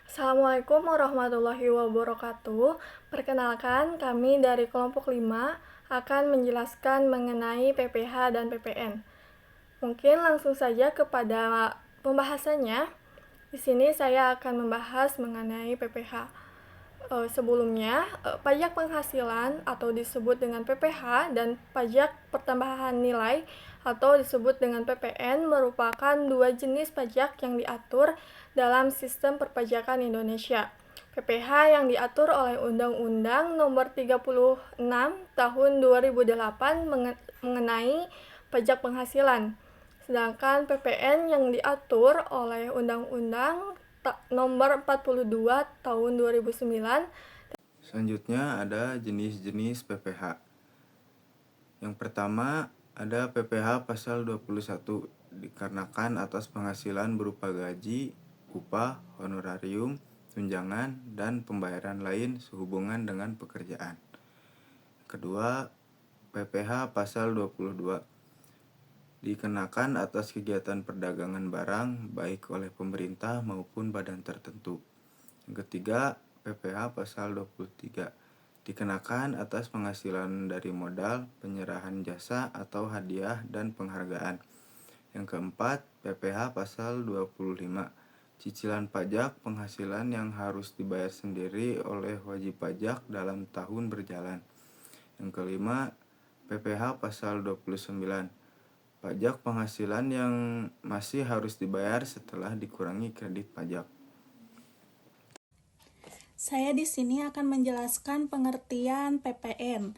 Assalamualaikum warahmatullahi wabarakatuh. Perkenalkan, kami dari kelompok 5 akan menjelaskan mengenai PPH dan PPN. Mungkin langsung saja kepada pembahasannya. Di sini saya akan membahas mengenai PPH. Sebelumnya, pajak penghasilan atau disebut dengan PPH dan pajak pertambahan nilai atau disebut dengan PPN merupakan dua jenis pajak yang diatur dalam sistem perpajakan Indonesia. PPH yang diatur oleh Undang-Undang Nomor 36 Tahun 2008 mengenai pajak penghasilan. Sedangkan PPN yang diatur oleh Undang-Undang Nomor 42 Tahun 2009. Selanjutnya ada jenis-jenis PPH. Yang pertama ada PPH pasal 21 dikarenakan atas penghasilan berupa gaji, upah, honorarium, tunjangan, dan pembayaran lain sehubungan dengan pekerjaan. Kedua, PPH pasal 22 dikenakan atas kegiatan perdagangan barang baik oleh pemerintah maupun badan tertentu. Yang ketiga, PPH pasal 23 dikenakan atas penghasilan dari modal, penyerahan jasa atau hadiah dan penghargaan. Yang keempat, PPH pasal 25 cicilan pajak penghasilan yang harus dibayar sendiri oleh wajib pajak dalam tahun berjalan. Yang kelima, PPH pasal 29 pajak penghasilan yang masih harus dibayar setelah dikurangi kredit pajak. Saya di sini akan menjelaskan pengertian PPN.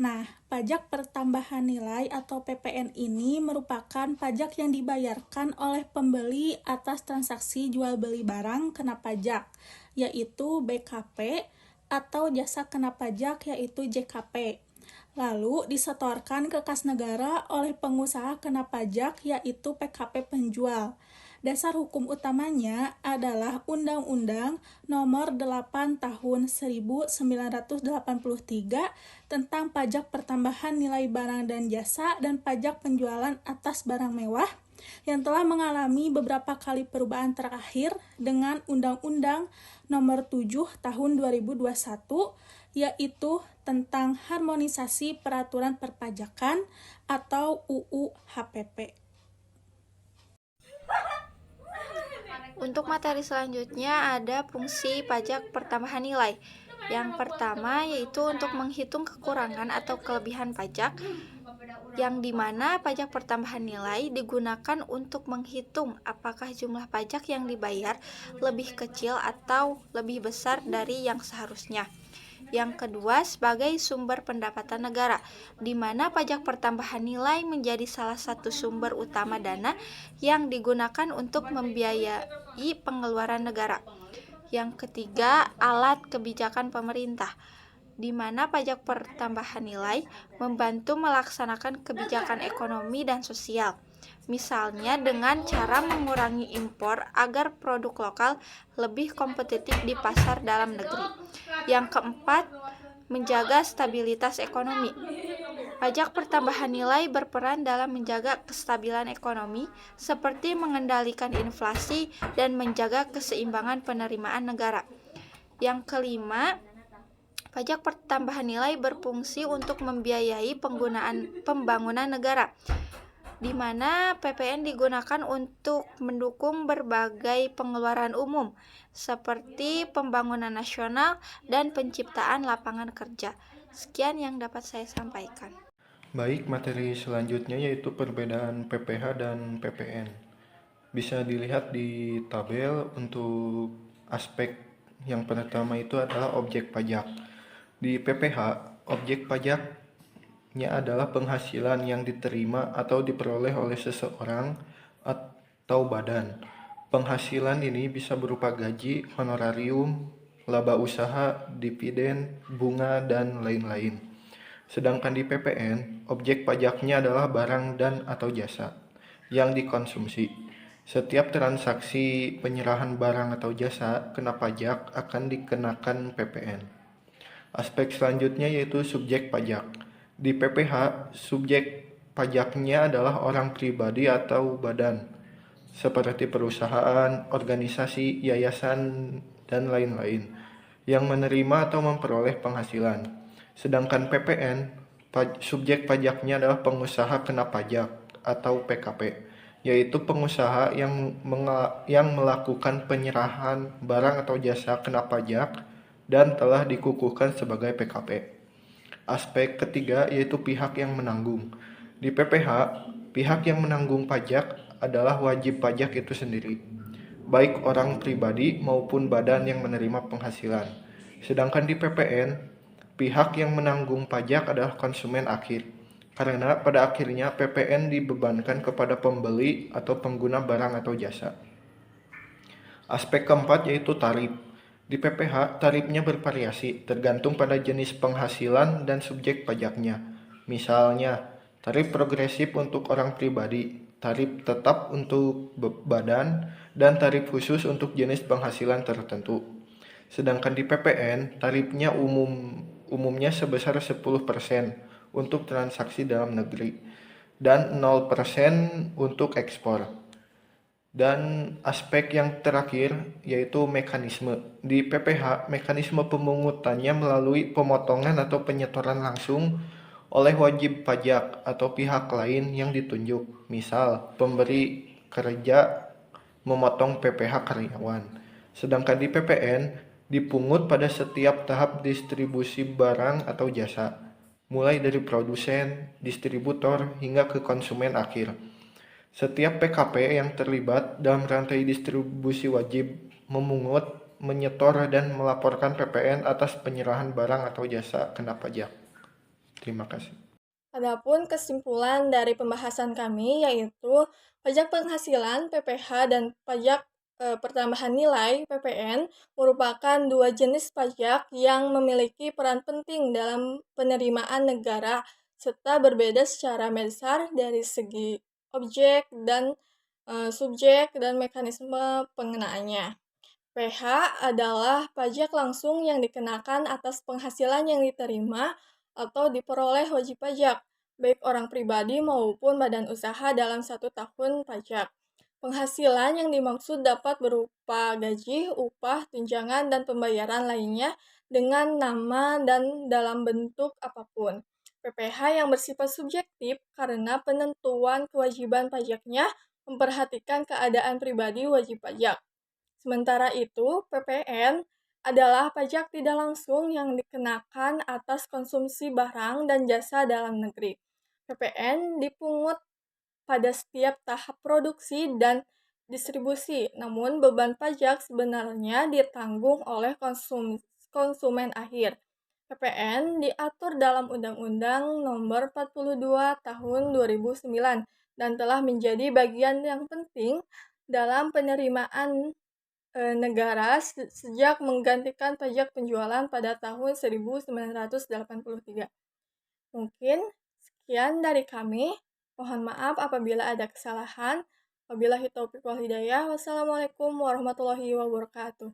Nah, pajak pertambahan nilai atau PPN ini merupakan pajak yang dibayarkan oleh pembeli atas transaksi jual beli barang kena pajak, yaitu BKP, atau jasa kena pajak yaitu JKP. Lalu disetorkan ke kas negara oleh pengusaha kena pajak yaitu PKP penjual. Dasar hukum utamanya adalah Undang-Undang Nomor 8 Tahun 1983 tentang pajak pertambahan nilai barang dan jasa dan pajak penjualan atas barang mewah yang telah mengalami beberapa kali perubahan terakhir dengan Undang-Undang Nomor 7 Tahun 2021 yaitu tentang harmonisasi peraturan perpajakan atau UU HPP. Untuk materi selanjutnya ada fungsi pajak pertambahan nilai. Yang pertama yaitu untuk menghitung kekurangan atau kelebihan pajak, yang dimana pajak pertambahan nilai digunakan untuk menghitung apakah jumlah pajak yang dibayar lebih kecil atau lebih besar dari yang seharusnya. Yang kedua, sebagai sumber pendapatan negara, di mana pajak pertambahan nilai menjadi salah satu sumber utama dana yang digunakan untuk membiayai pengeluaran negara. Yang ketiga, alat kebijakan pemerintah, di mana pajak pertambahan nilai membantu melaksanakan kebijakan ekonomi dan sosial. Misalnya dengan cara mengurangi impor agar produk lokal lebih kompetitif di pasar dalam negeri. Yang keempat, menjaga stabilitas ekonomi. Pajak pertambahan nilai berperan dalam menjaga kestabilan ekonomi seperti mengendalikan inflasi dan menjaga keseimbangan penerimaan negara. Yang kelima, pajak pertambahan nilai berfungsi untuk membiayai pembangunan negara, di mana PPN digunakan untuk mendukung berbagai pengeluaran umum seperti pembangunan nasional dan penciptaan lapangan kerja. Sekian yang dapat saya sampaikan. Baik, materi selanjutnya yaitu perbedaan PPH dan PPN. Bisa dilihat di tabel untuk aspek yang pertama itu adalah objek pajak. Di PPH, objek pajaknya adalah penghasilan yang diterima atau diperoleh oleh seseorang atau badan. Penghasilan ini bisa berupa gaji, honorarium, laba usaha, dividen, bunga, dan lain-lain. Sedangkan di PPN, objek pajaknya adalah barang dan atau jasa yang dikonsumsi. Setiap transaksi penyerahan barang atau jasa kena pajak akan dikenakan PPN. Aspek selanjutnya yaitu subjek pajak. Di PPH, subjek pajaknya adalah orang pribadi atau badan, seperti perusahaan, organisasi, yayasan, dan lain-lain yang menerima atau memperoleh penghasilan. Sedangkan PPN, subjek pajaknya adalah pengusaha kena pajak atau PKP, yaitu pengusaha yang melakukan penyerahan barang atau jasa kena pajak dan telah dikukuhkan sebagai PKP. Aspek ketiga yaitu pihak yang menanggung. Di PPH, pihak yang menanggung pajak adalah wajib pajak itu sendiri, baik orang pribadi maupun badan yang menerima penghasilan. Sedangkan di PPN, pihak yang menanggung pajak adalah konsumen akhir, karena pada akhirnya PPN dibebankan kepada pembeli atau pengguna barang atau jasa. Aspek keempat yaitu tarif. Di PPH, tarifnya bervariasi tergantung pada jenis penghasilan dan subjek pajaknya. Misalnya, tarif progresif untuk orang pribadi, tarif tetap untuk badan, dan tarif khusus untuk jenis penghasilan tertentu. Sedangkan di PPN, tarifnya umumnya sebesar 10% untuk transaksi dalam negeri dan 0% untuk ekspor. Dan aspek yang terakhir yaitu mekanisme. Di PPH, mekanisme pemungutannya melalui pemotongan atau penyetoran langsung oleh wajib pajak atau pihak lain yang ditunjuk. Misal, pemberi kerja memotong PPH karyawan. Sedangkan di PPN, dipungut pada setiap tahap distribusi barang atau jasa, mulai dari produsen, distributor, hingga ke konsumen akhir. Setiap PKP yang terlibat dalam rantai distribusi wajib memungut, menyetor, dan melaporkan PPN atas penyerahan barang atau jasa kena pajak. Terima kasih. Adapun kesimpulan dari pembahasan kami yaitu pajak penghasilan PPH dan pajak pertambahan nilai PPN merupakan dua jenis pajak yang memiliki peran penting dalam penerimaan negara serta berbeda secara mendasar dari segi objek dan subjek dan mekanisme pengenaannya. PH adalah pajak langsung yang dikenakan atas penghasilan yang diterima atau diperoleh wajib pajak, baik orang pribadi maupun badan usaha dalam 1 tahun pajak. Penghasilan yang dimaksud dapat berupa gaji, upah, tunjangan, dan pembayaran lainnya dengan nama dan dalam bentuk apapun. PPH yang bersifat subjektif karena penentuan kewajiban pajaknya memperhatikan keadaan pribadi wajib pajak. Sementara itu, PPN adalah pajak tidak langsung yang dikenakan atas konsumsi barang dan jasa dalam negeri. PPN dipungut pada setiap tahap produksi dan distribusi, namun beban pajak sebenarnya ditanggung oleh konsumen akhir. PPN diatur dalam Undang-Undang Nomor 42 Tahun 2009 dan telah menjadi bagian yang penting dalam penerimaan negara sejak menggantikan pajak penjualan pada tahun 1983. Mungkin sekian dari kami. Mohon maaf apabila ada kesalahan. Wabillahi taufiq wal hidayah. Wassalamualaikum warahmatullahi wabarakatuh.